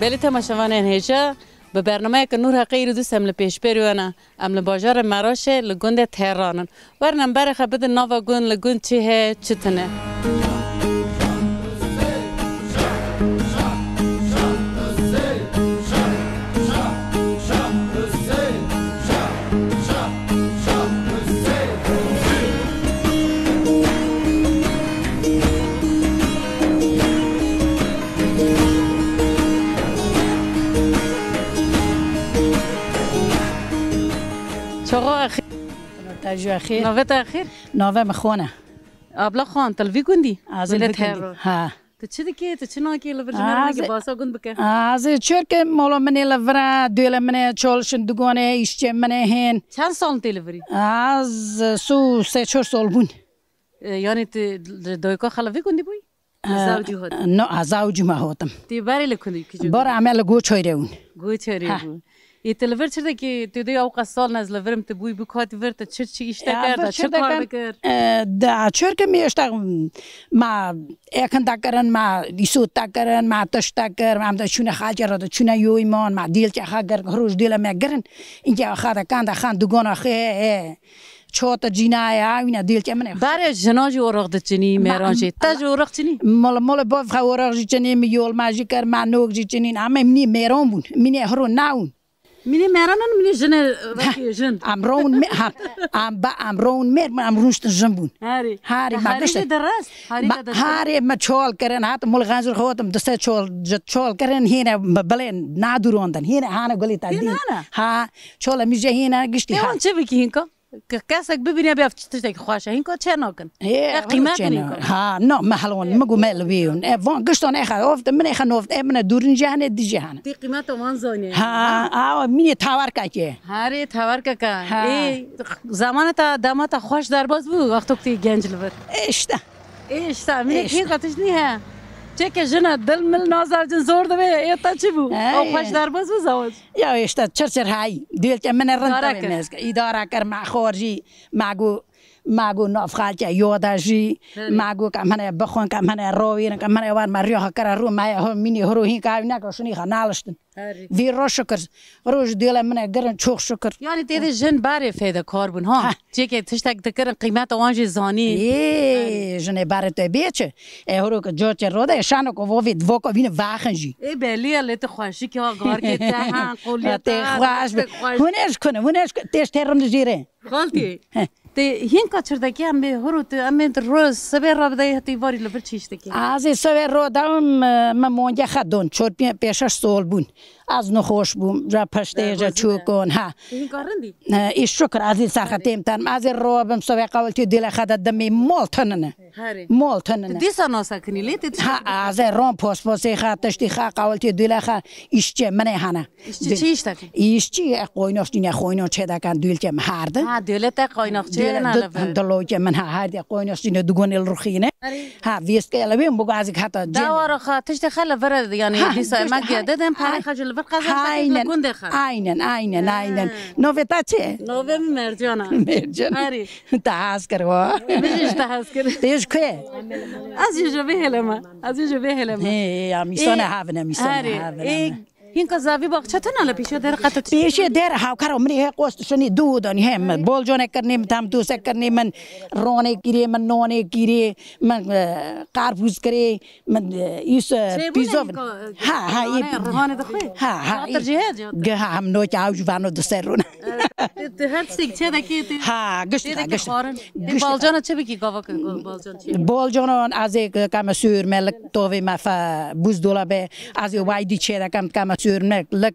بله تماشاوانان هیچه به برنامه که نور حقیقی دوست هم لپیش بریونه هم لباجار مراشه لگنده تهرانن ورنم بره خبید ناوا گون لگون چیه چتنه چاقا اخیر تاجو اخیر نوت اخیر نوه مخونه ابلا خان تلوی گوندی از البته ها تو چی دیگه تو چی ناکی لورجنر میگه باسا گوند بکه از چرک مولا منی لورا دوله منی چالشن دگانه ایشچه منی هن چند سال تلوری از سو 3-4 سال بون یعنی دویکا خلوی گوندی بوی زوجی هات نه زوجی ما هاتم تی باری لکندی کی بار عمل گو چایره اون گو چایره بون ای تلور چرده که تو دی اوقات سال نز لورم تبوی بکات ورت چه ایشته کرد چه کار بکرد دا چرک میشتم ما اکن تکرن ما دیسوت تکرن ما تش تکر ما چونه خاجر را چونه یویمان ما دیل چه خاگر روز دیل مگرن اینجا خاطر کند خان دوگان خه چهات جینای آینا دیل چه منه برای جناجی اوراق دچنی میرانجی تاج اوراق چنی مال باف خا اوراق چنی میول ماجی کر منوگ چنی همه منی میران بون منی هرو ناون منی میرانن منی جن وکی جن امرون میر امرونشت جن بون هاری مگشت درست هاری ما چال کرن هات مال غنزر خودم دسته چال کرن هینا بلن نادروندن هینا هانا گلی تدین ها چال میجه هینا گشتی ها چه بکی هینکا کسک ببینی بیاف چطوری خوشه هینکا چه نکن قیمت هینکا ها نه محلون مگو ملویون وان گشتن اخر افت من اخر نفت من دورین جهان دی جهان دی قیمت وان زانی ها منی تاور که هاری تاور که ای زمان تا دامات خوش درباز بود وقتی که گنج لبر اشتا منی هیچ نیه چه که جن دل مل نازار جن زور دبی ایتا چی بود او خوش درباز بود زواج یا اشتا چرچر های دیل که من رنت میز اداره کر مع خارجی ماگو نافخال که یادشی ماگو که من بخون که من روین که من وار مریا کر رو ما مینی هروهی که نکشونی خنالشتن وی روش شکر روش دیل من گرن چوخ شکر یعنی تیده جن باره فایده کار بون ها چه که تشتک دکرن قیمت آنجی زانی جن باره تو بیچه هرو که جوچ روده شانو که وید وکا وین واخنجی بله لیت خوشی که آگار که تهان قولیت هونش کنه تیش ترم جیره خالتی هین کچرده که هم به هروت هم روز سبب را بدهی هتی واری لبر چیشته که از سبب رو دام من مونجا خدون چور پیشش سال بون از نخوش بوم جا پشته جا چوکون ها این کارندی ایش شکر از ساختیم تن از رو بم سبب قولتی دل خدا دمی مالتننه مالتننه دیسا ناسکنی لیت ها از رون پوسپوسی خاطشتی خا قولتی دل خا ایشچه منه هنه چیشته ایشچی قویناش دنیا قویناش چه دکن دیل که مهرده ها دیلت قویناش چه نه دلو که من هرده قویناش دنیا دوگون الرخینه ها ویست که لبیم بگازی خاطر جن داور خاطشتی خلا ورد یعنی دیسا مگه دادم پاره خجل عینن نوفتا چه نوفه مرجانا آری تاس کروا میش تاس کر تیش که از یه جبه هلما میسانه هاونه هین که زاوی باغچه تناله پیشه در قطعت پیشه در هاو کارو منی قوست شنی دودانی هم بولجونه کرنیم تام دوسه کرنیم من رونه گیری من نونه گیری من کاربوز کری من ایس پیزا ها روحانه دخوی ها ترجیحات گه هم نو چاوج وانو دسرونه هر چیز چه دکی ها گشت بالجان چه بکی گاوا که بالجان چی بالجان از یک کم سور ملک توی مفا بوز دولابه از وایدی چه دکم کم سور ملک لک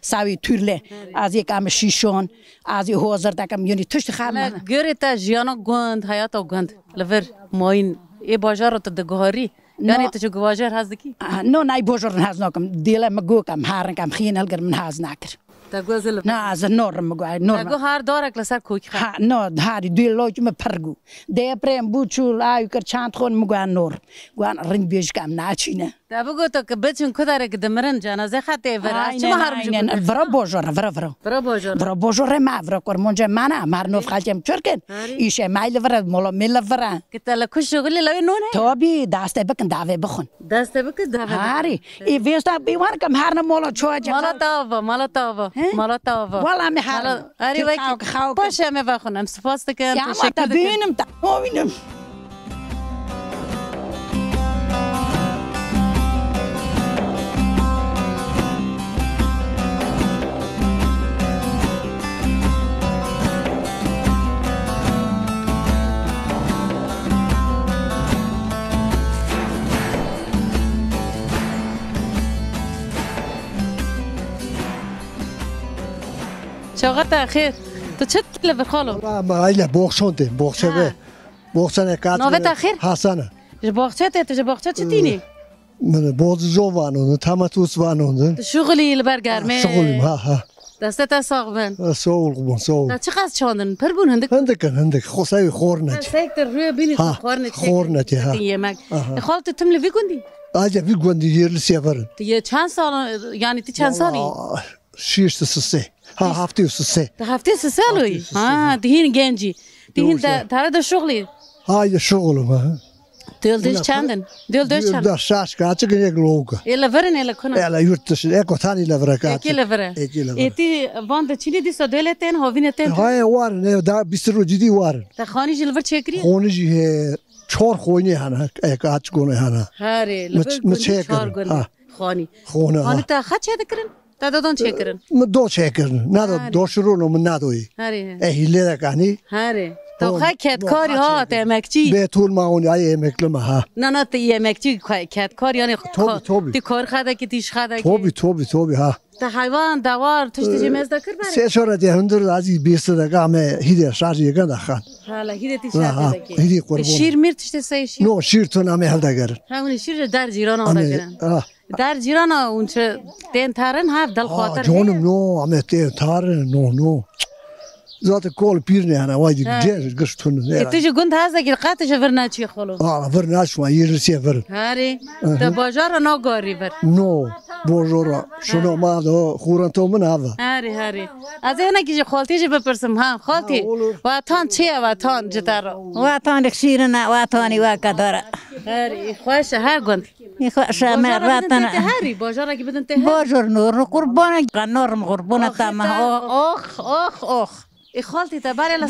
ساوی تورله از یک کم شیشون از هزار دکم یعنی توش خالم گریتا جیانا گند حیاتا گند لور ماین ای باجار رو تو دگوهاری یعنی تو چه گواجر هست کی نه باجار هست نکم دیل مگو کم هرن کم خین الگر من هست نکر تا گوزل نه از نورم مگو نورم گو هر داره کلاسر کوک ها نه هاری دیل لوچ م پرگو ده پریم بوچول آیو کر چند خون مگو نور گوان رنگ بیش کم ناچینه تا بگو تو که بچون کداره که دمرن جنازه خطه ورا چه نه ورا باجار ورا باجار ما ورا کار منجه منه مر نوف خالتم چرکن ایشه مایل ورا مولا میل ورا که تلا کش شغلی لای نونه تابی دست بکن داوی بخون هاری ای ویستا بیوار کم هر مولا چوچ مالا تاوا والا می هر هری وای باشه می بخونم سپاس دکن تا ببینم تا ببینم چقدر تأخیر تو چه تلفن خالو؟ ما ایله بخشونده بخشنه کات نوبه تأخیر؟ حسنه بخشته تو بخشته چه تینی؟ من بازجو وانونده تماتوس وانونده شغلی لبرگرمه شغلیم ها دستت ساقبن سوق تا چقدر چاندن پربون هندک خوسای خورنت سیکتر روی بینی خورنت ها یمک خالت تم لوی گوندی آجا وی گوندی یرل سیفرن تو چند سال یعنی تو چند سالی؟ شیشت سه هفته سه هفته سالوی دهین گنجی دهین تاره در شغلی های شغلم ها دیل چندن در شش کاچه که یک لوگا ایلا ورن ایلا کنه ایلا یورتش اکو تانی لورا کاچه ایلا ورن ایتی باند چینی دیسا دلتن هاوینتن های وارن دا بیسترو جدی وارن تا خانی جلور چکری خانی جی چهار خونی هنه کاچ گونه هنه هاره لور چهار گونه خانی تا خد چه دکرن تا دادن چه کرن دو چه کرن نه دو شروع نم ندوی هاره هیله دکانی هاره تو خواهی کت کاری ها تا امکچی به طول ماونی ای امکلم ها نه تا امکچی کت کاری یعنی تی کار خدا کی تیش خدا کی توبی ها تا حیوان دوار تشتی جمعز دکر بره سه شورا دی هندر ازی 20 دقیقه همه هیده شارژ یگان دخان حالا هیده تی شارژ دکی هیده قربان شیر میر تشتی سه شیر نو شیر تو نمی هل دگر همون شیر در جیران آده کرن در جیران اون چه تین تارن هف دل خاطر جانم نو همه تین تارن نو ذات کول پیر نه انا واجد جير قشتون تيجي قنت هذا كي قاتش فرناتشي خلو فرناش ما يرسي فر هاري ده باجار نو غوري فر نو بوجورا شنو ما دو خورنتو من هذا هاري از هنا كي خالتي بپرسم ها خالتي وطن چيه وطن جتر وطن شيرنا وطني وقدر هاري خوش ها قنت خوش ما وطن هاري باجار كي بدن تهاري باجر نور قربان نور قربان تمام اخ خالتي تباري لا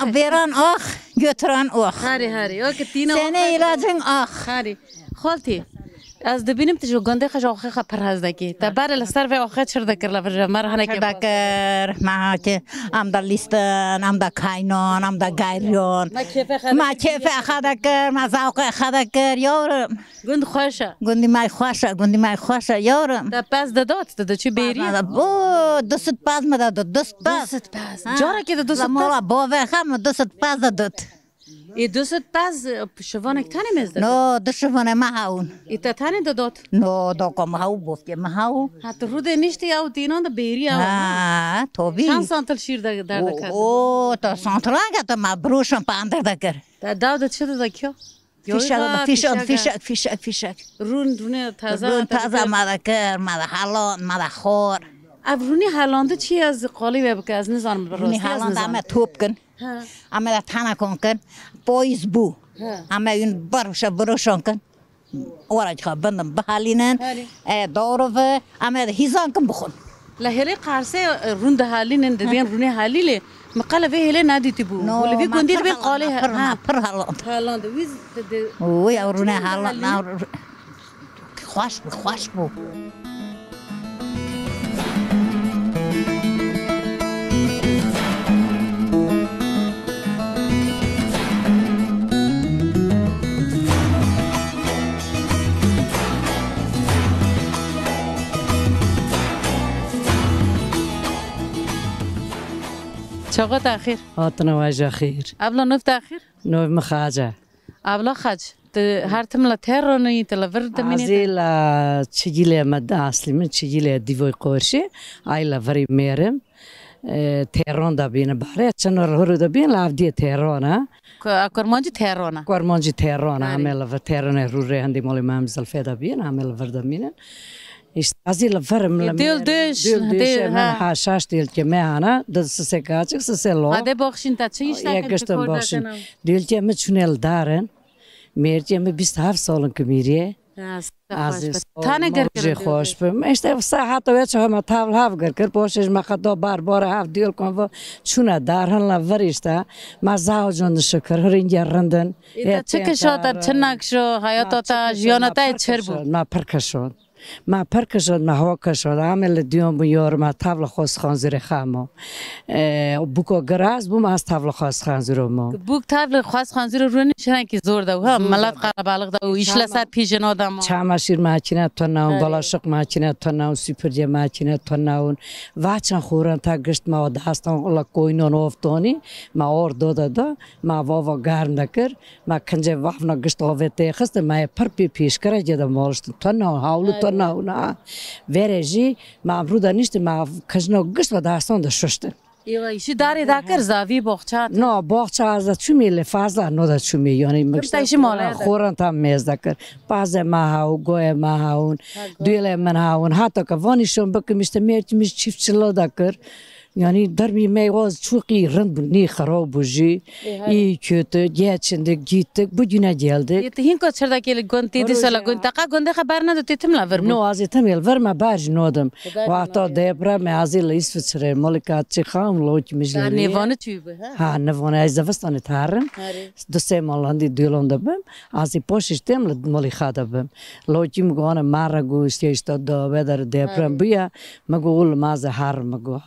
بیران آخ گتران آخ هاری او که تینا سنه ایلاجن آخ هاری خالتي از دبینم تجو گنده خش آخه خبر هست کی تباري لا سر و آخه چر دکر لا مرهنه کی دکر ما که ام در لیستن ام در کاینان ام در گایریون ما کیف خدکر ما ذوق خدکر یارم گند خوشه گندی مای خوشه یارم تا پس داد چی بیری او دوست پاس مداد دوست پاس جارا که دوست پاس باور خم دوست پاس داد ای دوست پاس شوانه تانه مزد نو دوشوانه ما هاون ای تانه داد نو داکم هاو بوفت ما هاو حتی رو دنیشتی او دینان د بیری او توبی چند سانتل شیر در دکر او تا سانترانگه تا ما بروشم پاندر دکر تا داود چه دکیو فیشک رونه تازه مادکر ماد حالان ماد خور افرونی حالانده چی از قالی بک از نظام رونی حالانده همه توپ کن همه تنه کن پاییز بو همه این بروشان کن اورج خواب بندم بحالینن دارو همه هیزان کن بخون لهلی قارسه رونده حالینن دبین رونی حالیله مقاله به هلی ندیدی بو ولی به گندیر به قالی پر حالانده ویز اوی رونی حالانده خوش بو چقدر تأخیر؟ آتنا واجه خیر. ابلا نفت تأخیر؟ نو مخاجه. ابلا خج. هر تملا تهرانی تلورد منی ازیلا چجیله مد اصلی من چجیله دیوی قرشی ایلا وری میرم تهران دا بین باره چنار هرو دا بین لافدی تهرانه کرمانجی تهرانه همه لور تهرانه رو هندی مالی مام زلفه دا بین همه لور دا بینن ازیلا ورم دیل دوش من حاشاش دیل که میانه دست سکاچک سسلو هده بخشین تا چیش یکشتم بخشین دیل که من چونل دارن میرتی من 27 سالن که میریه عزیز موجی خوش بم اشته ساعت و چه هم تاول هاف گر پوشش مخدا بار هاف دیل کن و چونه دارن لوریشته ما زاوجون شکر هرینجا رندن چه کشات چه نکشو حیات تا جیانتا چر بود ما پرکشون ما پرکشون ما هوا کشون عمل دیوم بیار ما تاول خوش خانزیر خامو بوکو گراز بوم از تاول خوش خانزیر ما بوک تاول خوش خانزیر رو نشون کی زور دو هم ملت قرب بالغ دو ایشلا سر پیجن آدم چاماشیر ماشینه تناون بالاشق ماشینه تناون سوپرجی ماشینه تناون واچن خورن تا گشت ما داستان ولا کوینون افتونی ما اور دو ما واوا گرم نکر ما کنجه وافنا گشت آوته خست ما پر پیش کرد جدا مالشت تناون حاولو تناون ورجی ما امروز نیست ما کجنو گشت و داستان داشته ایشی داری دکر زاوی باغچات نه باغچه از چومیل فازا نودا چومی یعنی مگه ماله خورن تام میز دکر پازه ما هاو گوه ما هاون دیل من هاون حتی که وانیشون بکمیشت میرتی میش چیف چلو دکر یعنی درمی میواز چوقی رند بنی خراب بوجی ای kötü geçindik gittik bugüne geldik. Yetihin kaçırda ki gönti disala göntaqa gönde haber ne dedim la verme. No azitem el verme baj nodum. Vata debra me azil İsviçre malikat çıkam loç mijleri. Nevanı tübe ha. Nevanı az zavstan tarım. Dse malandi dilonda bim. Azi poşistem malikada bim. Loçim gona maragu işte da vedar debra biya magul maz har magu.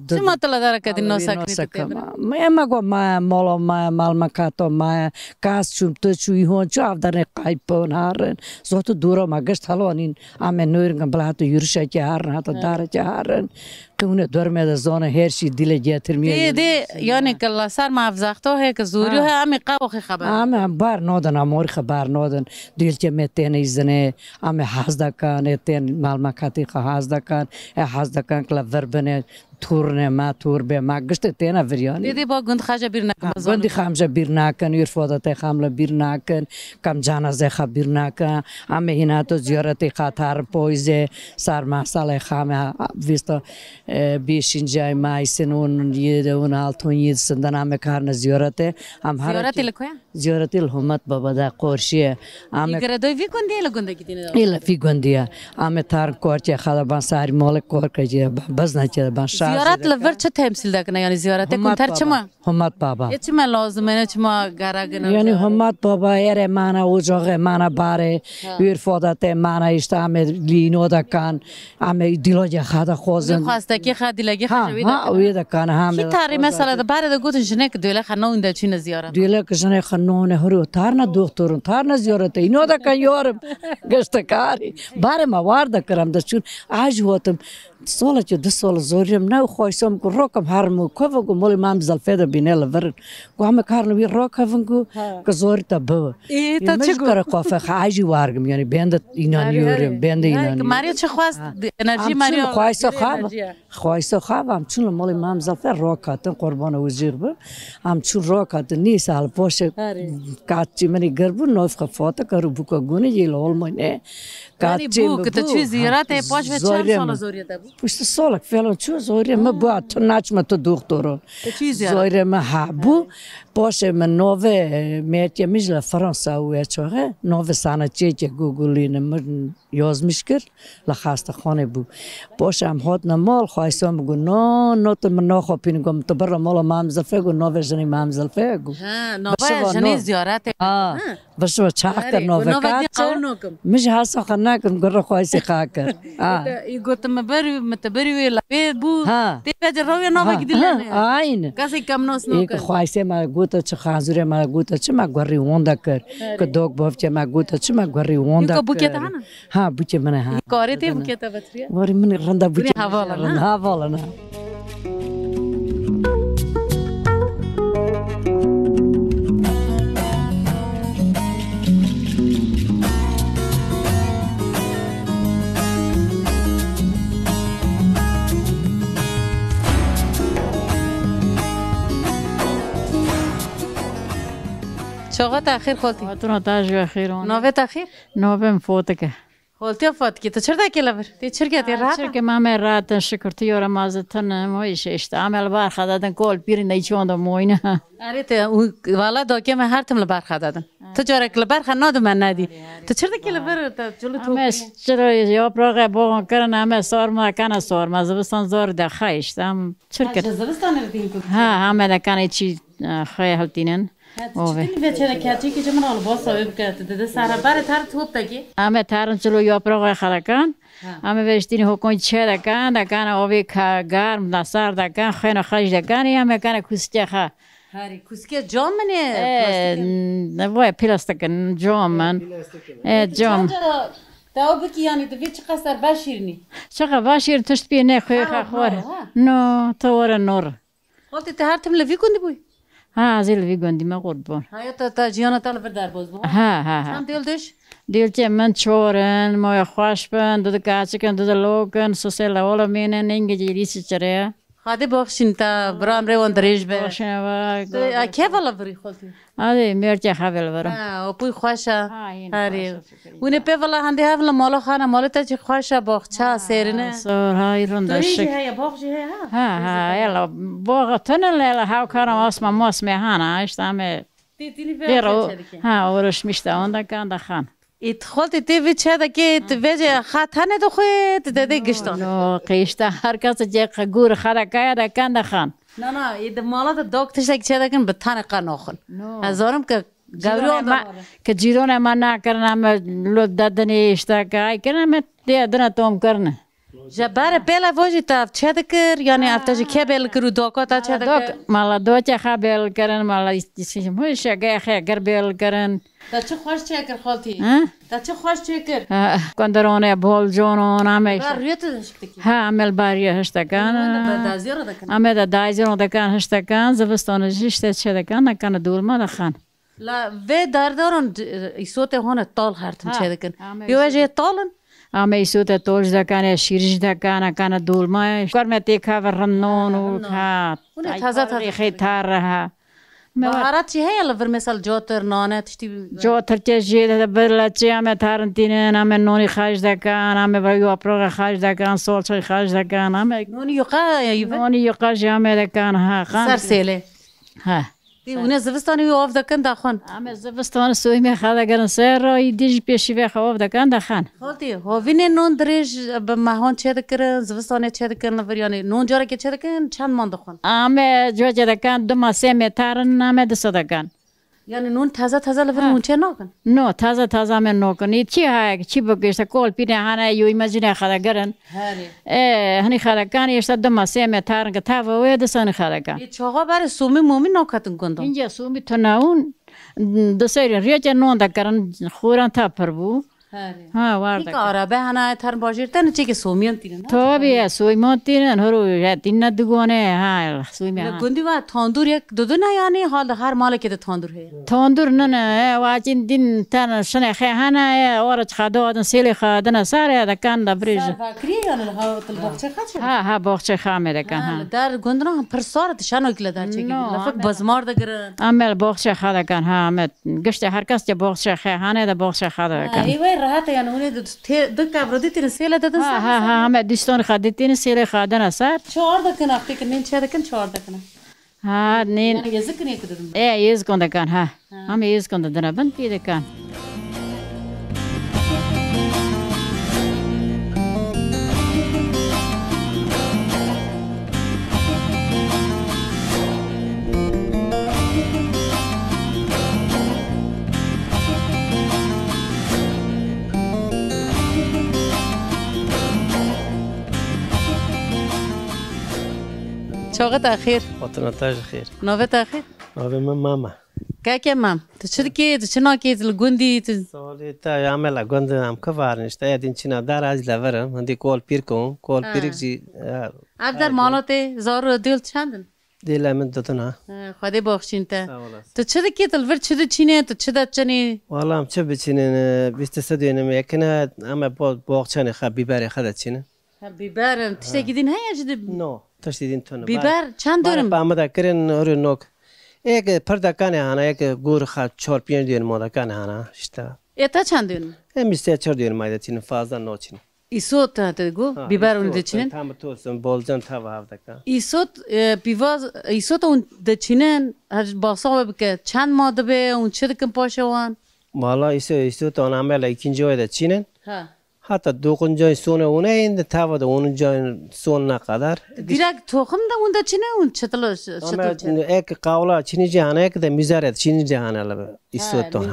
چه مطلع داره که دین ناسکنی ما گو ما مالا ما مالمکاتو ما کاس چوم تو چوی هون چو افدارن قایپون هارن زوت دورا ما گشت حالانین آمه نویرگم بلاتو یورشه که هارن حتی داره که هارن کونه درمه ده زانه هرشی دیل جاتر میاد. دی یعنی کلا سر معافزخته هی که زوری ها آمی قابخ خبر. آمی بار نودن آمور خبر نودن دیل که متن ایزنه آمی حزد کن اتن مالمکاتی خا حزد کن حزد کن کلا وربنه تورنه ما تور به ما گشت تینا وریانی. دی با گند خاجه بیر نکن. گندی خامجه بیر نکن یرفادت خامله بیر نکن کم جنازه خا بیر نکن آمی هینا تو زیارتی خاطر پویزه سر مسئله خامه ویستا بیشینجای مایسن اون یه اون altون یه سندن آمی کارن زیارته هم هر زیارتی لکویا؟ زیارتی الحمد بابا دا قرشیه آمی گردوی وی گندی لگنده کی دینه؟ ایلا وی گندیه آمی تار کارچه خاله بان ساری مالک کار کجیه باز نچه بان شاه زیارت لور چه تمثیل دکنه یعنی زیارت کنتر چما؟ همت بابا چما لازمه نه چما گراگن یعنی همت بابا اره مانا اوجاق مانا باره یرفادت مانا اشته آمی لینو دکن آمی دیلاجه خدا خوزن خواسته کی خدی لگی خشوید ها وی دکن هم کی تاری مثلا باره گوتن جنه که دوله خنون ده چین زیارت دوله که جنه خنون هرو تارنا دکترون تارنا زیارت اینو دکن یارم گشتکاری باره ما وارد کرم دچون آج واتم ساله که 2 سال زوریم نه خویسم که راکم هرمو که وگو مالی مام زلفه بینه ورن که همه کارن وی راکم که زوری تا بو مشکر قافه خاجی وارگم یعنی بند اینان یوریم بند اینان ماریو چه خواست انرژی ماریو خویسا خوابم چون مالی مام زلفه راکاتن قربان وزیر بو هم چون راکات نیست حال پاشه کاچی منی گربو نوف خفاته کرو بوکا گونه یه لال مینه کاچی بو که تو چی زیارت پاش و چند سال زوریت بود پشت سالک فعلا چه زوری ما باید تو نچم تو دکتران زوری ما هبو باشه من نوه میتی میجل فرانسه اوه چه نوه سانچه که گوگلین من یازمیش کرد لخواست خانه بو باشه هم هات نمال خواهیستم بگو نه تو من نخوابین گم تو برا مالا مامزلفه گو نوه جنی مامزلفه گو نوه جنی زیارت باشه چاق کر نوه کات میشه حسا خانه کن گر خواهیستی خواه کرد گوتم متبری لبه بو تیپه روی نوه گدیلنه آین کسی کم ناس نکن خواهیستی ما گوتا چه خانزوره ما گوتا چه ما گوری وانده کر که دوگ بافچه ما گوتا چه ما گوری وانده کر بوکیت هانا ها بوچه منه ها کاری تی بوکیت بطریه واری من رنده بوچه هوالا نه چاقات اخیر خالتی تو تاج اخیرون نوبت اخیر نوبم فوتکه خالتی فات کی تو چرا که لبر تی چرا که راحت چرا که ما راحت شکرتی و مازتن مویش است عمل بار خدادن کول پیر نیچون دو موینه آره تو والا داکی من هر تم لبر خدادن تو چرا که لبر خناد من ندی تو چرا که لبر جلو تو چرا یا پروگه با کردن همه سوار ما کنه سوار ما زبستان زور دخایش تام چرا که زبستان ردیم ها همه دکنه چی خیلی هلتینن چی چرا که چی که من آل باز سویب کرد ده سر بر تر توپ تکی همه ترن چلو یا پروگه خلکان همه وشتینی حکومت چه دکان آبی که گرم دستار دکان خیلی خش دکانی همه کنه کوسته خا هری کوسکه جام منه وای پلاستیک جام من جام تا بکی یعنی تو چه قصر باشیرنی چقدر باشیر تشت بی نه خوی خور نه تو ور نور خالتی ته هر تم لوی کندی بوی ها زیل وی گندی ما قربان ها تا جیانا تا لبر در باز بو ها هم دیل دش دیل چه من چورن ما خوش بند دو کاچکن دو لوکن سوسل اول مینن انگیزی ریس چره خاطر بخشین تا برام روان دریج به باشه و که والا بری خالتی آره میرچه خبر ورم او پوی خوشه هری اونه په والا هنده هفلا مالا خانه مالا تا چه خوشه باغچه سرنه سر های رندش هي باغچه ها یلا باغ تنل یلا هاو کارم اسم ماس مهانه اشتامه تیتیلی بیرو ها ورش میشته اون دکان دخان ایت خالتی تی ویچه دا که ویچه خاتانه دو خوی تده گشتان نو قیشته هر کس جه گور خرکای دکان دخان نه اید مالا دا دکترش که چه دکن به تانه قناخن ازارم که گوریان که جیرون ما نکردم لود دادنی اشتاقی کردم دیدن توم کردن جبار پهلا واجی تا چه دکر یعنی افتادی که بیل کرو دکات چه دکر مالا دو چه خبر کردن مالا استیشم هیچ گه خیر بیل کردن تا چه خوش چه کر خالتی تا چه خوش چه کر کندرونه بول جونون همه باریت داشتی ها عمل باریه هشتگان همه دا دایزیرو دکان هشتگان زبستان جیشته چه دکان نکنه دور ما دخان لا و داردارن ایسوته هون تال هرتن چه دکن بیوجه تالن همه ایسوته تولج دکانه شیرج دکانه کنه دور ما کرمتی کاورنون و ها تازه تاریخی تاره مهارت چی هی الان مثال جاتر نانه تشتی جاتر چه جیده برلا چه همه تارنتینه همه نونی خارج دکان همه باید اپرا خارج دکان سالچای خارج دکان همه نونی یقا جامه دکان ها سر سیله ها اونه زوستانی آف دکن دخان همه زوستان سوی می خدا گرن سر رای دیج پیشی و خواف دکن دخان خالتی هاوینه نون درج به مهان چه دکرن زوستانی چه دکرن وریانی نون جاره که چه دکن چند مان دخان همه جوجه دکن دو ماسه می تارن همه دست دکن یعنی نون تازه لور نون چه نکن نه تازه من نکنی چی های چی بگیشت کول پینه هنه یو ایماجینه خدا گرن هنی خدا کن یشت دو ماسه می تارن که تا و دستان خدا کن چاقا بر سومی مومی نکاتن کندم اینجا سومی تو ناون دو سری ریچه نون دکرن خوران تا پر بو ها وارد که عربه هنای تر باشیرتن چی که سومیان تینن تو بیا سویمان تینن هرو تین ندگونه ها سویمان گندی و تاندور یک دو نه یعنی حال هر مال که تاندور هست تاندور نه واجین دین تن شنه خه هنای وارد خدادن سیل خدادن سر دکان دبریج فکری یعنی ها باغچه خاطر ها باغچه خامه دکان ها در گندنا هم پرسار تشانو کلا در چی لفک بازمار دگرن عمل باغچه خدادن ها مت گشت هر کس که باغچه خه هنه د باغچه خدادن راحت یعنی اونه دو کبردی تین سیل دادن سر ها همه دوستان خدی تین سیل خدادن سر 4 دکن اختی که نین چه دکن 4 دکن ها نین یعنی یزک نیت دادن یز کند دکان ها همه یز کند دنا بند پی دکان چاقت اخیر وطن تاج خير نوبت اخیر نوبه من ماما که مام تو چه ناکی گندی سوالی تا عمل گند هم کفار نشته یادین چینا دار از لورم هندی کول پیر کن کول پیرک جی افدر مالات زار دیل چندن دیل من دتنا خدا بخشین تو چه کی تلور چه چینه تو چه چنی والله هم چه بچینن 20 اینم یکنه اما باغچن خب بیبر خدا چینه بیبر تشتی گیدین هیا جد نو تشتی دین تو بیبر چند دورم با آمده کرن اور نوک یک پردکان هانا یک گور خود 4-5 دیون مادکان هانا işte. Eta çand diyorsun? Hem 3-4 diyorum mayda çinin fazla no çinin. İsot tadı go biber onu da çinin. Tam tutsun bolcan tava havdaka. İsot bivaz İsot on da çinin her basa bike çand madı be on çıdıkın paşavan. Valla iso to amela ikinci ayda çinin. Ha. Hatta 9. ay sonra ona indi tavada 10. ayın sonuna kadar. Direkt tohum da onda çinin on çıtılı Ama çıtılı. ek kavla çinici hana ek de müzaret çinici hana la iso to.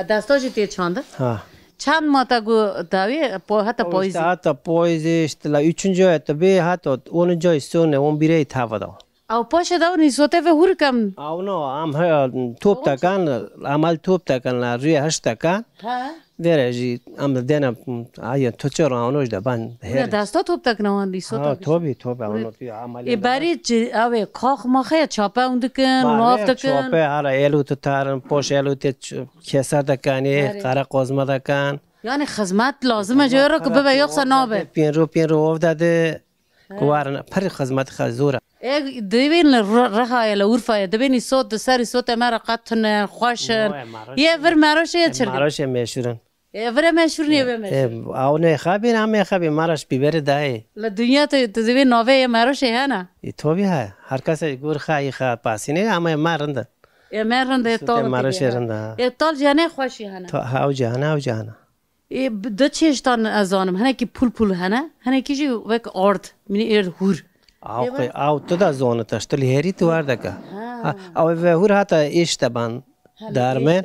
Dastoji diye çandı. Ha. Çand mata go davi hatta poizi. Hatta poizi işte la 3. ayda bir hatta 10. ay sonra 11. ay tavada. Au paşa da onu isote ve hurkam. Avno am ha top takan amal top takan la rüya haş takan. Ha. Vereci am da dena ayı toçor avno da ban her. Dasta top tak navan isot. Ha tabii avno amal. Bari ave kalk mahaya çapa undıkın, naftıkın. Çope hala elu tutarın, poş elu te keser takani, kara kozma takan. Yani hizmet lazım acaba ki bebe yoksa ne be? Pin ro ovdade. Kuvarın pari hizmet khazura. Devin رخای لورفای devin isot سر isot امر قطن خوشن یه ور مراش یه چرگ مراش meşhurun. ور مشهور نیه به مشهور avne khabi nam khabi maraş biberi dai. ل دنیا تو devin نوه مراش ہے نا Tabii ha. Herkes gur khayi kha pasine ama marında. یه مرند تال مراش yerinde. یه تال جانه خوشی هنا Ha cana cana. دو چیشتان ازانم هنه کی پول هنه هنه کیجی وک آرد منی هور Av to da zona taştıl heri tu var daka. Av ve hur hata iş taban darmen.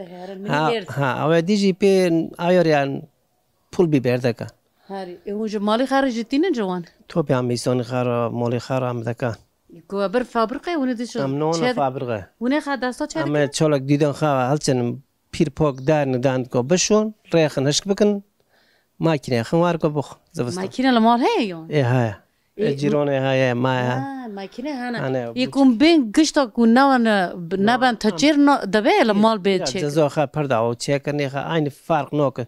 Ha av diji pe ayar yan pul biber daka. هاری اونجا مالی خارجتی نه جوان تو به میسون خارا مالی خارا هم دکان کو بر فابریکه اون دیشو امنون فابریکه اون خا دستا چه اما چالک دیدن خوا هلچن پیر پاک در نداند کو بشون ریخ نشک بکن ماکینه خمار کو بخ زبست ماکینه لمال هی یون ای های جیرونه های ما ماکینه هانا یکم بین گشتا کو نبن تاچیر دبه لمال به چه جزا خا پردا او چه کنی خا عین فرق نوک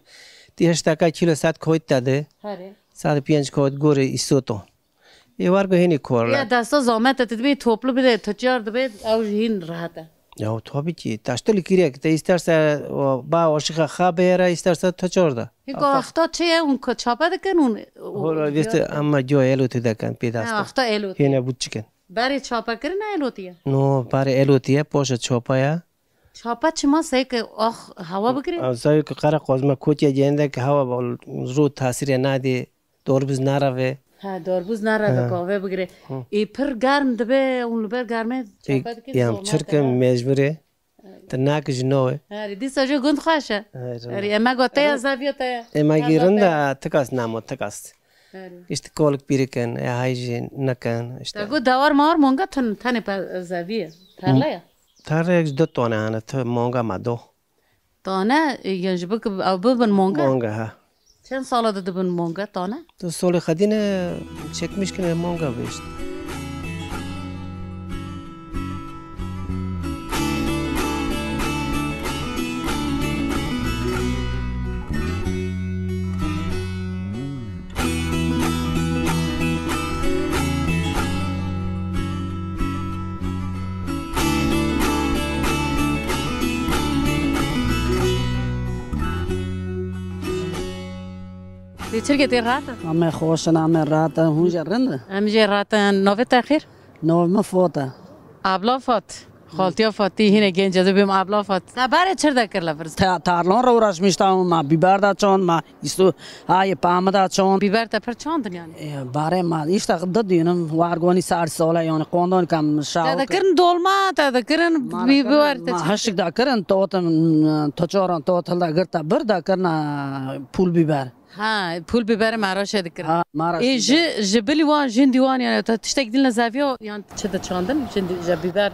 80 کیلو سات کویت داده هره 105 کویت گوره ایسوتو یه وارگو هینی کورلا یا دستا زامت تدبی توپلو بده تاچیر دبه او هین راحته Ya tabii ki taşteli kirek de isterse ba aşığa habera isterse taçorda. Hiko axta çe un çapa da kanun. Hora viste ama jo elotu da kan pedasta. Axta elot. Yine bu çıkın. Bari çapa kırna elotiya. No bari elotiya poşa çopaya. Çapa çıma sek ah hava bıkırı. Azay ki kara kozma kotiya jende ki hava bol ru tasiri nadi doğru biz narave. Ha doğrbuz narada kahve bıkırı. Per garm debe un ber garme çapa da ki. Yam çırkın mecburi. Tırnak jinoy. Hari dis ajo gund khaşa. Hari ema gotaya zaviyota. Ema giranda takas namo takas. İşte kolik biriken hayjin nakan işte. Tagu davar mar monga tane pa zaviye. Tarlaya. Tarlaya 2 tane ana ta monga mado. Tane yani bak abban monga. Monga ha. Çen sala da bun monga tane? To soli khadine çekmiş ki monga işte. چرا که راحت؟ همه خوشن همه راحت هونجا رنده همیشه راحت نوه تاخیر؟ نو مفوته ابلا فات خالتیا فاتی هینه گنج جذب بیم ابلا فات سباره چرا دکر لفرز تارلون رو راش میشتم ما بیبر دا چون ما ایستو های پام دا چون بیبر تا پر چند یعنی باره ما ایشتا دادیم وارگونی 4 ساله یعنی قاندون کم شاو دکرن دولما تا دکرن بیبر تا هشک دکرن تو چوران تو تل دا گرتا بر دکرن پول بیبر ها پول بیبر مراشه دکرن ها مراشه ای جبلی وان جن دیوان یعنی تا تشتک دل زاویو یعنی چه چاندن جن بیبر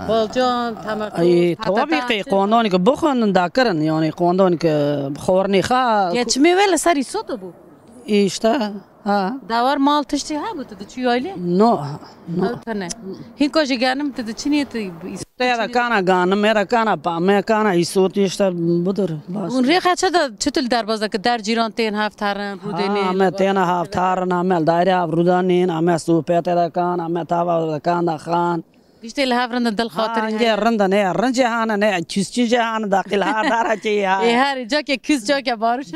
بالجان تمام ای طبیعی قاندونی که بخون دکرن یعنی قاندونی که خورنی خا یا چه میول سری سوتو بو ایشتا ها داور مال تشتی ها بود تو چی ولی نو نه هین کوچ گانم تو چنی تو تیرا کانا گانم میرا کانا پا می کانا ایسوت ایشتا بدر اون ریخه چطور دربازه که در جیران تین هفت هرن رودنی همه تین هفت هرن همه دایره رودنی همه سوپه تیرا کان همه تاوا کان خان گشته لحاف دل خاطر اینجا رند نه رنج جهان نه چیز جهان داخل ها داره چی هر جا که کس جا که بارش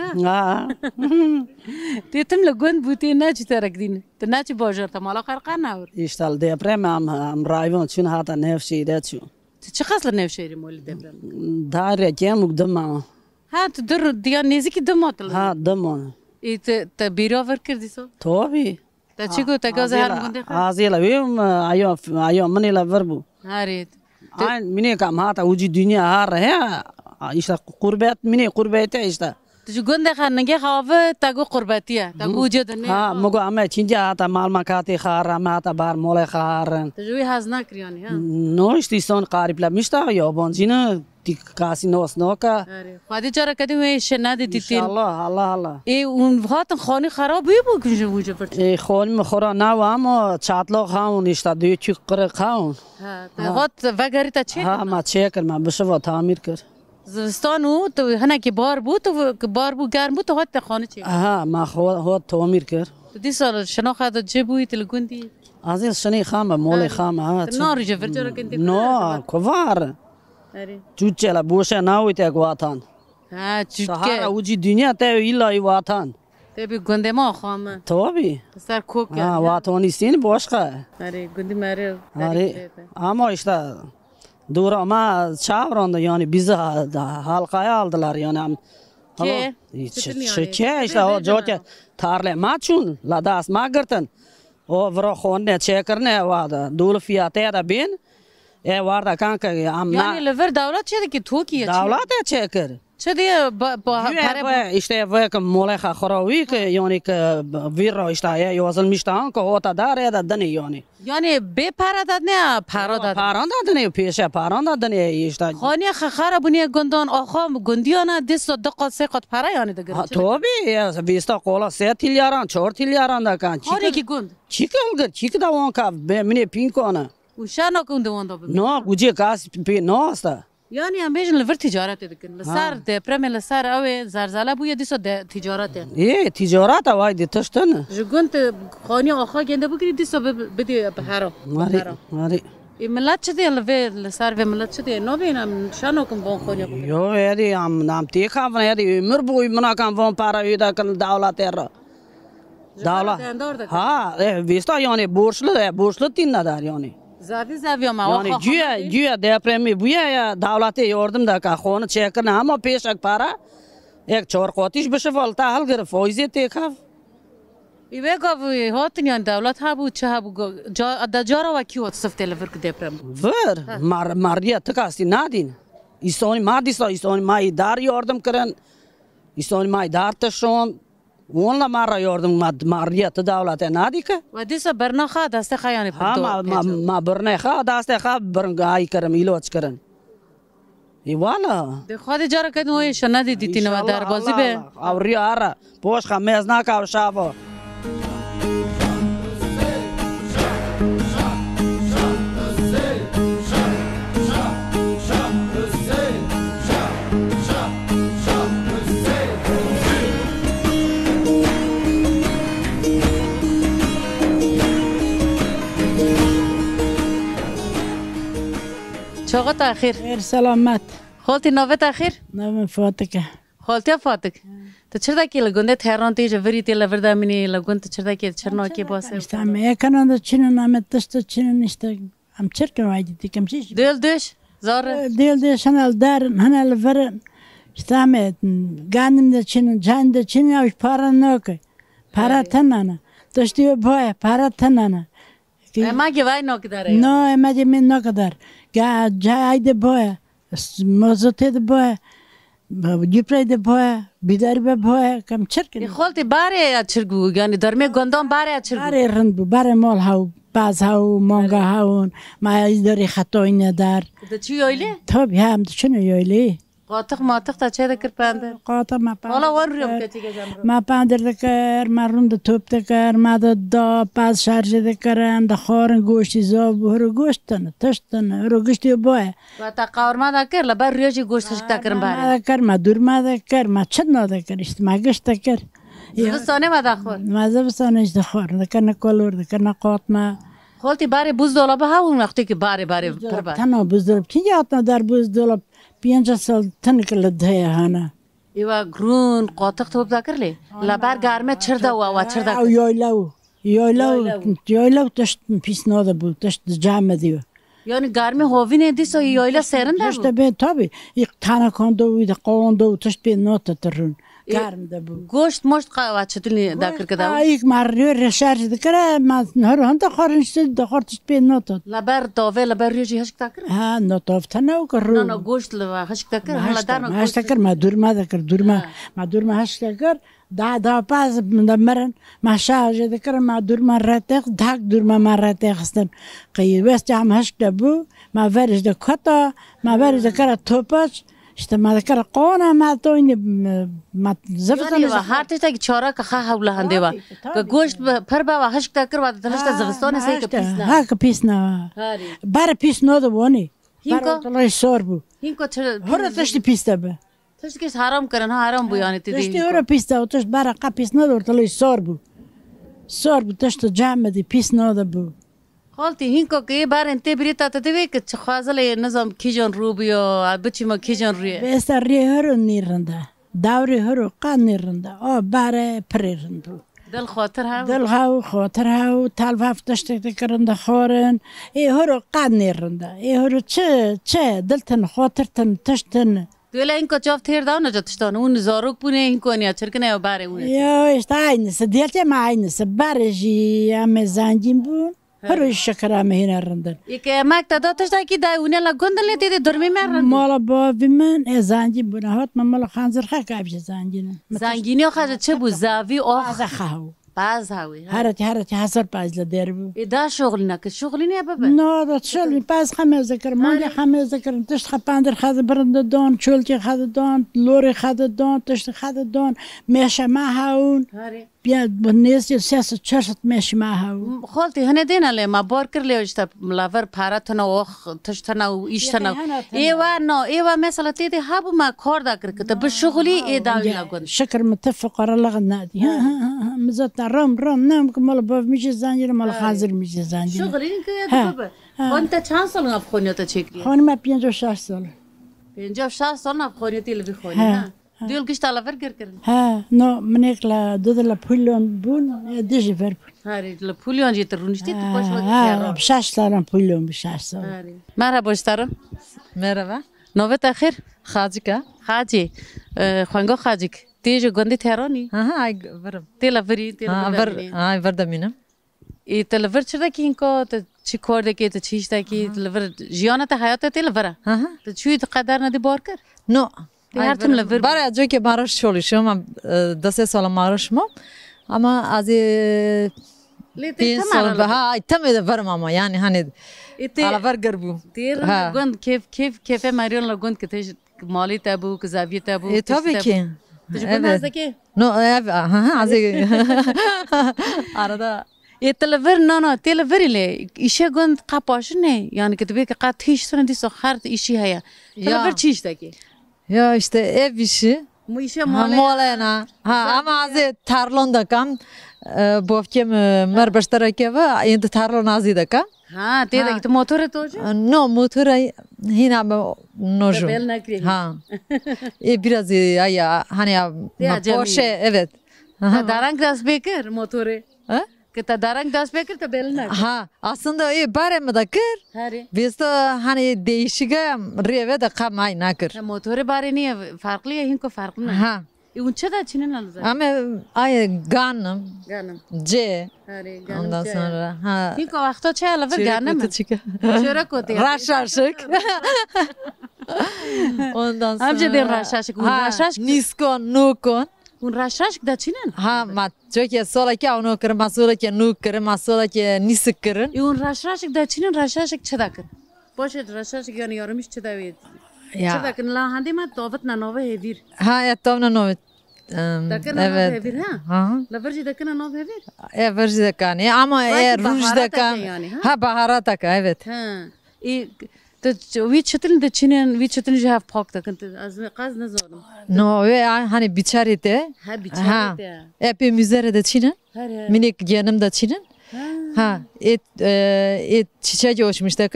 تیتم لگون بودی نه چی ترکدین تو نه چی باجر تا مالا خرقه نور ایشتال دیپرم هم رایوان چون هاتا نفسی دچو چه خاص نفشیری مولی دیپرم داره که مقدم ها تو در دیگر نیزی که دم آتل ها دمان ایت تا بیرا ور کردی سو توبی تا چی گو تا گاز هر مونده خواهد آزیلا ویم آیا منی لور بو هارید آن منی کام هاتا اوجی دنیا هار ہے ایشتا قربت منی قربت ایشتا تو گنده خان نگه خواه تا گو قربتیه تا گو وجود نه ها مگو اما چینجا هاتا مال مکاتی خار اما هاتا بار مول خارن تو جوی هز نکریانی ها نوشتی سون قریب لمیشتا یا بانجینا تی کاسی نوس نوکا خواهدی چرا کدی وی شناده دیتین الله ای اون وقت خانه خراب بود کنج وجود پرت ای خانه مخورا نه اما چاتلا خاون ایشتا دوی چی قره خاون وقت وگری تا چه ها ما چه کر ما بشه تعمیر کر زستانو تو هنه که بار بود تو بار بود گرم بود تو هات خانه چی ها ما خود تعمیر کر دی سال شنو خد جبوی تلگوندی عزیز شنی خامه مول خامه ها ناری جفر چرا کنتی نه کوار چوچلا بوشه ناویت اگواتان ها چوچه سهارا اوجی دنیا ته ایلای واتان تبی گنده ما خامه توبی سر کوک ها واتانی سین باشقه اره گندی ماره آره اما işte دور ما چاورند یعنی بیز حلقه aldılar yani که چه işte o جو که تارله ما چون لداس ما گرتن o vro خونه چه کرنه وادا دول فیاته دا بین ای واردا kanka am yani lever devlet çedi ki Türkiye devlet çe kır چه دیگه para işte ve mole خراوی که yani که ویرا işte ya وصل میشتن که هوتا داره دا دنی yani yani به para داد نه para داد پاران دادنه پیش پاران دادنه işte خانی خخره بنی گندان آخا گندیانا دست دقیقه سه قط para yani دگر توبی بیستا کولا 3 تیلیاران 4 تیلیاران دا کان خانی کی گند چیکل چیک دا وان کا منی پینکونه وشانا گند وان دا نه گوجی کاس پی نو است yani امیجن لور تجارت دکن لسر دپرم لسر او زرزله بوی دیسو تجارت ای تجارت وای دی تشتن جگونت خانی آخا گنده بگیری دیسو بدی بهارا ماری ملت چه دی لسر و ملت چه دی نو بینم شانو کم وان خانی یو یادی ام نام تی خاون یادی عمر بوی منا کم وان پارا یدا کن دولت را دولت ها بیستا یعنی بورسل تین ندار یعنی زاوی ما yani güya depremi bu ya devlete yardım da ka khona çekin ama peşak para ek çor qotiş beşe falta hal gir faizi tekaf ibe gav hotin yani devlet ha bu çha bu da jara wa ki ot safte lever ki deprem ver mariya tkasti nadin istoni madisa istoni mai dar yardım kıran istoni mai dar taşon Onunla mara yardım mariyatı devlete nadika. و دیسا برنخا دسته خیانی ها ما برنخا دسته خا برنگای کرم ایلوچ کرن. ای والا. ده خود جارا کدوم وی شنادی دیتی نو در بازی به. آوری آره. پوش خمیز نکاو شافو. چاقت آخر خیر سلامت خالتی نوبت آخر نام فاتکه خالتی فاتک تو چرا کی لگونده تهران تیج وری تی لوردا منی لگون تو چرا کی چرنا کی باسه استام یکنان دا چینن نامت دست چینن نیست ام چرکن وایدی تکم چیش دل دوش زار دل دوش هنال دارن هنال ورن استام گاندم دا چینن جان دا چینن اوش پارا نوکه پارا تنانا دشتی بای پارا تنانا اما کی وای نوک داره نه اما دی من نوکدار جای ده بای موزته ده بای جیپری ده بای بیداری به بای کم چرکن خالتی باره چرگو یعنی درمی گندام باره چرگو باره رند باره مال هاو باز هاو مانگا هاون ما داری خطایی ندار ده چی یایلی؟ تابی هم ده چنو یایلی قاطق ماتق تا چه دکر پندر؟ قاطق ما پندر والا ور ریم کتی که جمرو ما پندر دکر ما روند توپ دکر ما دا پاس شارژ دکرم دا خارن گوشتی زاب هرو گوشتن تشتن هرو گوشتی بای و تا قورما دکر لبر ریاجی گوشتش دکرم باره ما دکر ما دور ما دکر ما چد ندکر است ما گشت دکر زبستانه ما دخور ما زبستانه است دخور دکر نکولور دکر نقاط ما خالتی باره buzdolabı ha اون وقتی که باره پر بار تنها buzdolabı کی یادنا در buzdolabı 5 سال تنکل ده هانا ایوا گرون قاطق توب دکرلی لبر گرمه چرده و چرده او یایلو تشت پیس ناده بود تشت جمع دیو یعنی گرمه هاوی ندیست و یایلا سرنده بود تشت به تابی یک تنها کنده و قانده و تشت به ناته ترون گرم ده بود گوشت مشت قوات چطوری دکر کده بود یک مریو رشارج دکره ما نهارو هم دخارنش دخار تشت به ناته لبر داوه لبر ریجی هشک دکر ها ناته تنها کرو نه گوشت لبر هشک دکر حالا در نه هشت دکر ما دور ما هشت دکر دا باز مدمرن ما شارج دکر ما دور ما راتخ داک دور ما راتخ استن قی وست جام هشت دبو ما ورش دکتا ما ورش دکر توپاش işte madakara qona ma toyni ma زفتن و هر تیتا که چارا که خواه حوله هنده و که گوشت پر با و هشک دکر و دلشت زغستان سی که پیس نه ها که پیس نه بار پیس نه دو بانی هینکو طلای سور بو هینکو چرا هر تشتی پیس دبه تشت کس حرام کرن ها حرام بو یعنی تیدی تشتی هر پیس دو تشت بار قا پیس نه دو طلای سور بو تشت جمع دی پیس نه دو خالتی هینکو که بار انتی بریتا تدوی که چخوازل نظام کیجان رو بیا بچی ما کیجان رویه بیست ری هرو نیرنده داوری هرو قان نیرنده آ باره پریرند بو دل خاطر ها دل هاو خاطر هاو تلف هفتشت کرنده خورن ای هرو قان نیرنده ای هرو چه دلتن خاطرتن تشتن دویلا اینکو جاف تیر داو نجا تشتان اون زاروک بونه اینکو نیا چرکنه و باره اونه یا اشتا aynısı دیلچه ما aynısı barajی همه زنجین بون هرو شکر همه هینه رندن که مکتا داتش دا که دا اونه لگندن لیتی دی درمی مرند مالا باوی من زنجین بونه هات من مالا خانزر خواه کبش زنجینه زنجینی آخه چه بو زاوی آخ خواهو باز هاوی هرتی حسر پازل در بو دا شغلی نکه شغلی نیا ببه نه دا شغلی پاز خمه ذکر مانگی خمه ذکر تشت خپاندر خد برنده دان چولتی خد دان لوری خد دان تشت خد دان میشه ما هاون بیا بنیستی سیاست چرشت میشه ما هاون خالتی هنه دینا لی ما بار کر لیو اشتا ملاور پارتنا و تشتنا و ایشتنا ایوا مثلا تیدی هابو ما کار دا کر کتا بشغلی ای داوی لگند شکر متفق را لغن نادی مزت رام نام که مال باف میشه زنجیر مال خانزر میشه زنجیر شغلی نکه ببه خانتا چند سال نف خونیتا چکریه؟ خانی ما 56 سال 56 سال نف خونیتی لبی خونی نه دیول گشت آلاور گر کرن ها نو منیک لا دودلا پولون بون دیجی ور هاری لپولیان جیت رونشتی تو باش ها 6 سال پولون به 6 سال مرحبا اشترم مرحبا نوبت اخیر خاجیکا خاجی خوانگو خاجیک تیج گندی تهرانی ها ای ورم تیلا وری ای وردمینم ای تلور چرا کی اینکو چی کار دکی تو چیش دکی تلور جیانت حیات تلوره تو چوی قدر ندی بار کر نو هر تیم لور برای از جایی که مارش شولیشم من 2 سال مارش ما اما از 5 سال به ها تمید ورم اما یعنی هنید على برگر بو تیر گند کیف ماریون لگند که تیش مالی تابو که زاویه تابو تابی که تجربه نزدیکی نو ها از آردا تلور نه تلوری لی ایشه گند قپاش نه یعنی که تو بی که قط هیچ سن دیسو خرد ایشی هیا تلور چیش دکی یا işte ev işi میشه مالنا ها اما از تارلون دکم بافکم مر بشترکه و این تارلون ازی دکم ها تیدا که موتور توجه نه موتور هینا نوجو ها biraz ya hani Porsche evet darang das beker motoru که تا درنگ دست بکر تا بل نکر ها aslında باره مدکر biz de hani değişige rive de kamay nakır motoru bari niye farklı ya hinko farklı ne ha اون چه دا چینن لازم ama ay ganım C ondan sonra ha hinko vaqto çe alava ganım çöre kote raşaşık ondan sonra amca den raşaşık niskon nukon اون رشرش دا چینن ها ما چوکی سولا که اونو کرم مسولا که نو کرم مسولا که نیست کرن اون رشرش دا چینن رشرش چه دا کن باشه رشرش یعنی یارمیش چه دا وید چه دا کن لا هندی ما دعوت نانوه هیویر ها اتام نانوه دا کن نانوه هیویر ها لورجی دا کن نانوه هیویر ورجی دا کن ama روز دا کن ها بهارات که evet ها وی چترین د چینن وی چترین جهاف پاک دکن از قاز نزارم نو hani biçarite ha biçarite epi müzere de çinin minik yanım da çinin Ha, çiçeği uçmuş da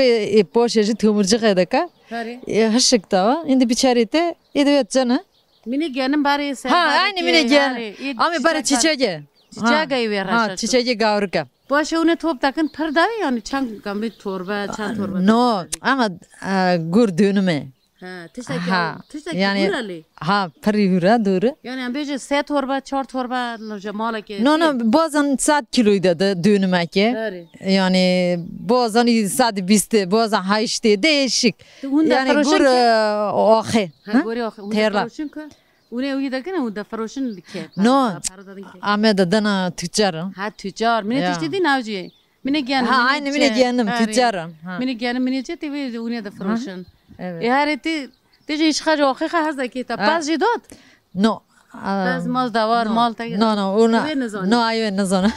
boşacı tümürcük edeka. Hışık da. Şimdi biçarete evet canı. Mini genim bari sen. Ha, aynı mini gen. Ama bari çiçeği. Çiçeği ver. Ha, çiçeği gavrka. Başı onu top takın pırda yani çan gambi torba, çan torba. No, ama gur düğünüme. Ha, yani ha parihura doğru. Yani amca se torba, çor torba, mala ki. No, bazen 7 kiloydu da düğünüme ki. Yani bazen sadece biste, bazen haişte değişik. Yani gur ohe. Terla. Une uyu da gene uda faroşun like. No, ama da dana tüccarım. Ha tüccar. Mine tüccar değil navcı. Mine gen. Ha aynı mine genim tüccarım. Mine genim mine çeti ve une da faroşun. Evet. Yani تيجي يشخر وخيخة هذا كيتا باز جدود نو باز مال دوار مال تا نو اونا نو ايوه نزون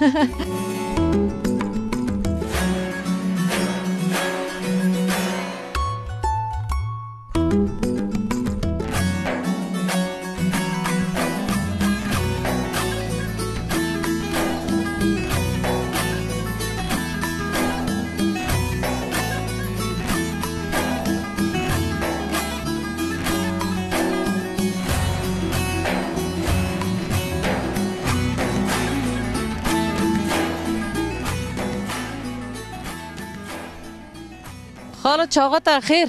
خاله چاقات خیر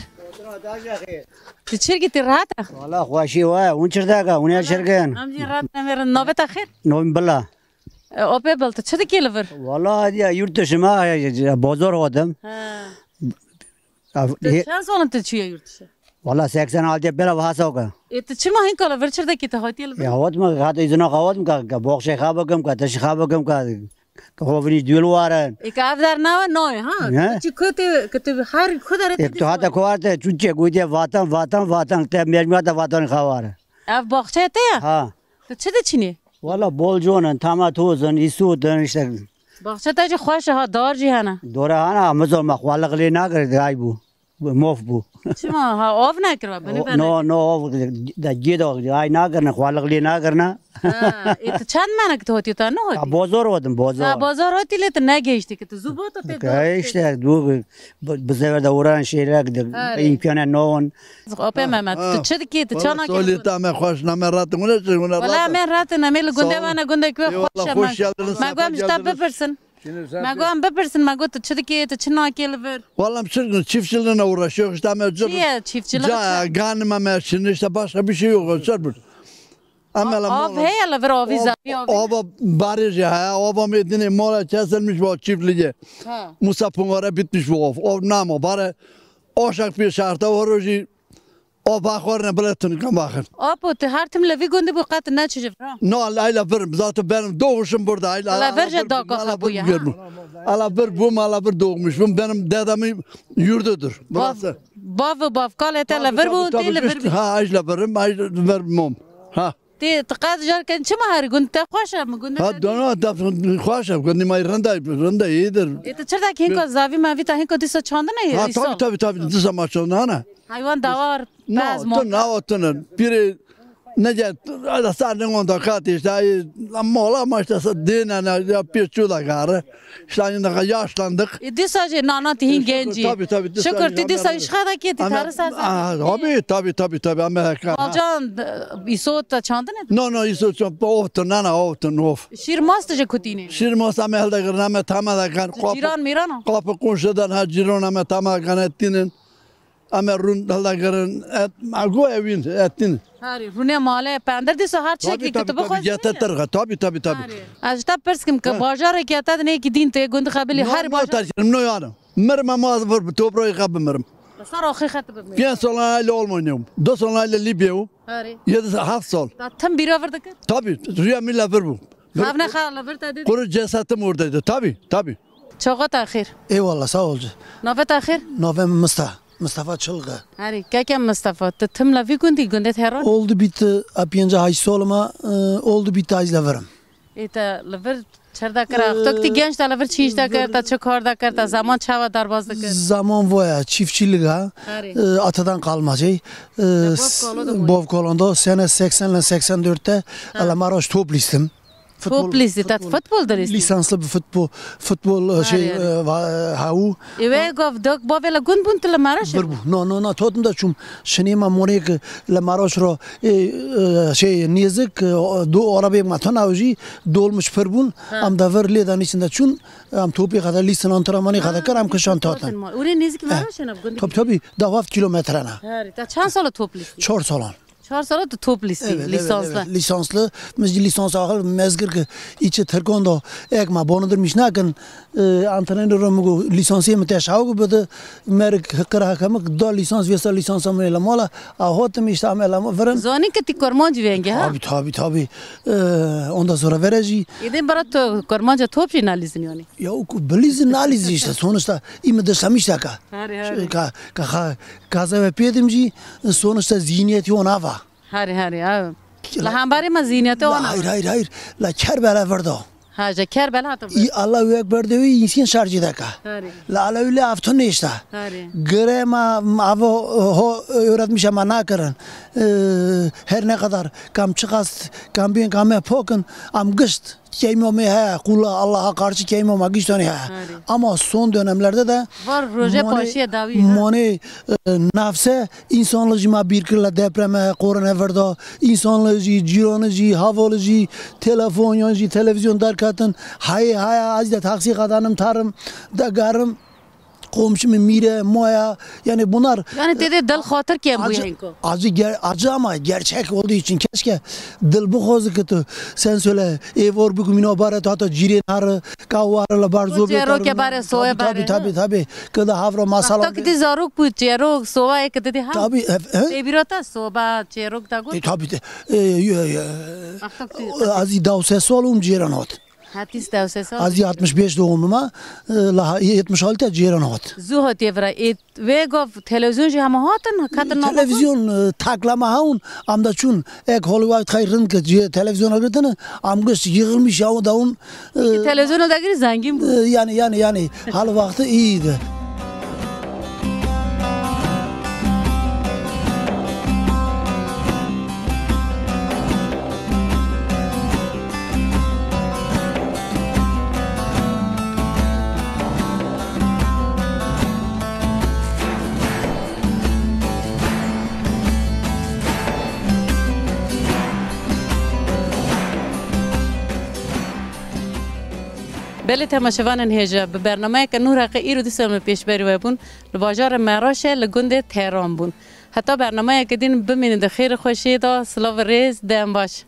چیر گیتی راحت والله خوشی وای اون چرده اون شرگن امجی راحت نمیرن نوبت خیر نوم بلا اوپی بلت چه دیگه لور والله یا یورت شما بازار آدم چند سالن تو چیه یورتشه والله 86 بلا واسه که ات چه ماهین کالا ور چرده کی ته هاتی لور یا هات ما هات ایزنا قوات که باغش خوابم که تش خوابم که خوابنی دیول وارن یک افدار نه ها چی کتی هر خود داره یک تو هات کوارت چوچه گویده واتن ته میاد واتن خواره اف باغچه ته ها تو چه چینی والله بول جونن تاماتوزن ایسودن işte باغچه ته خوش ها دار جی هنه دوره هنه مزور مخوالق لی نگرد ای بو موف بو چما ها آف نکرد بنی نو آف دا جیدو ای نگرن خوالق لی نگرن ات چند منک تو هاتی تا نه هاتی بازار ودم بازار هاتی لیت نگیشتی که تو زوبات ته گشته دو بزرگ دوران شیرک امکان نون اوپی محمد تو چه کی تو چانا کی سولی تام خوش نمرات اون ولی من رات نمیل گنده وانه گنده کی خوش مگم جتا بپرسن مگم بپرسن مگو تو چه کی تو چنا کی لور والله çirkin çiftçiliğine uğraşıyor işte ama چیه çiftçilik ganima mersin işte başka bir şey yok çarpır Av hey lवर aviza Aba baraj ya aba medine mola kesilmiş bu çiftliğe Musa Pungara bitmiş bu o nama bare oşak bir şarta orucu o bakırına biletini kan bakır Apo te her tim levi günde bu kat ne çift No ayla verim zaten benim doğuşum burada ayla verce dağa bu ya Ala bir bu mala bir doğmuş bu benim dedemin yurdudur burası Bav kalete lever bu te lever ha ayla verim ayla vermem ha Ti tqad jar kan çima her gün te xoşam gün Ha dona da xoşam gün may randa iyidir Et çerda ki ko zavi mavi ta ko disa çanda ne Ha tabii disa maçında ana Hayvan davar paz mo no otun biri nece ada sarın onda kat işte mola maçta dinana ya piçula garı işte aynı yaşlandık Disa je nana tihin genci Tabii Şükür ti disa işxada ki ti tarsa Tabii Amerika Alcan isot çanda ne No isot otun of Şir mastaje kutine Şir masta melde gırname tamada kan Jiran mirana Kapı konşudan ha jironame tamada ettinin Ama run dalgarın mago evin ettin. Hari rune male pender disa her şey ki kutubu xoş. Tabii. Ajta perskim ka bajar ki ata ne ki din te gund qabili her bajar. No yani. Merma maz var topro qabım. Sar axi khat bim. Piyan solayla olmuyorum. 2 solayla Libya. Hari. 7 sol. Tam bir verdik. Tabii. Rüya milla ver bu. Havne khala verdi dedi. Kuru cesatim oradaydı. Tabii. Çoğat ahir. Eyvallah sağ ol. Novet ahir. Novem Mustafa Çılgı. Hari, kaya Mustafa? Tımla vi günde teran? Oldu bitti. Apiyince haysi olma oldu bitti ayızla varım. İta lever çerda kara. Tokti genç da lever çiş da karta, çokar da karta, zaman çava darbaz da karta. Zaman voya çiftçilik ha. Atadan kalma şey. Bovkolon'da sene 80 ile 84'te Alamaroş toplistim. توپلیسی تا فوتبال داری لیسانسlı bir futbol şey هاو ایوه گفت دک با ولی گون بون تل مراش بربو نه تودم da çum şenema monek le maroş ro şey nizik do arabe matan avji dolmuş perbun am da ver ledan içinde çun am topi kadar lisan antrenmanı kadar karam kışan tatan اوری نیزی که مراش نه گون tabi da 7 kilometrene تا چند سال توپلیسی 4 salan 4 سال تو توپلیسی لیسانسlı lisanslı lisans ağır mezgir ki içi terkondo ekma bonudur mişnaken antrenörüm lisansiye müteşavuk bede merk hıkra hakamık da lisans vesa lisans amela mala ahotum işte amela veren زانی که تی کرمانج وینگه ها tabi ondan sonra vereci ایدیم برات تو کرمانج توپی نالیزنیونی ya biliz analiz işte sonuçta imi de samıştaka kaza ve pedimci sonuçta zihniyeti ona var هری هری لحنباری ما زینیت آن hayır la Kerbela verdo ها جا کر بلا تو Allahu Ekber diyor insan şarjı daka هری la ala öyle aftun işte هری grema avo öğretmiş ama ne karın her ne kadar kam çıkast kam bin kam pokun am gışt Keymome ha kula Allah'a karşı keymoma giştoni ha ama son dönemlerde de var roje paşiye davi mone nafse insanlıcıma bir kırla depreme korona verdo insanlıcı cironucu havalıcı telefonyoncı televizyon darkatın hay azda taksi kadanım tarım da garım komşumun mire moya yani bunlar yani dede dil xatir ki bu yanko acı ama gerçek olduğu için keşke dil bu xozu kötü sen söyle evor bu kumino barat hatta cirenar kavvarla barzo cero ke bare soya bare tabi kada havro masala hatta ki zaruk bu cero soya ek dedi ha tabi birota soba cero da go tabi azi davse solum ciranot Hatis davse sol azi 65 doğumuma la 76 ciranot zuhat evra et ve gov televizyon ji hama hatın kadın televizyon taklama haun amda çun ek Hollywood hayrın ki televizyona girdin am göz yığılmış ya da un televizyona da gir zengin bu yani hal vakti iyiydi. بله تماشاوانان هجا به برنامه که نور حقی ایرو دیسم پیش بری و بون لباجار مراشه لگنده تهران بون حتی برنامه که دین ببینید خیر خوشی دا سلاو ریز دم باش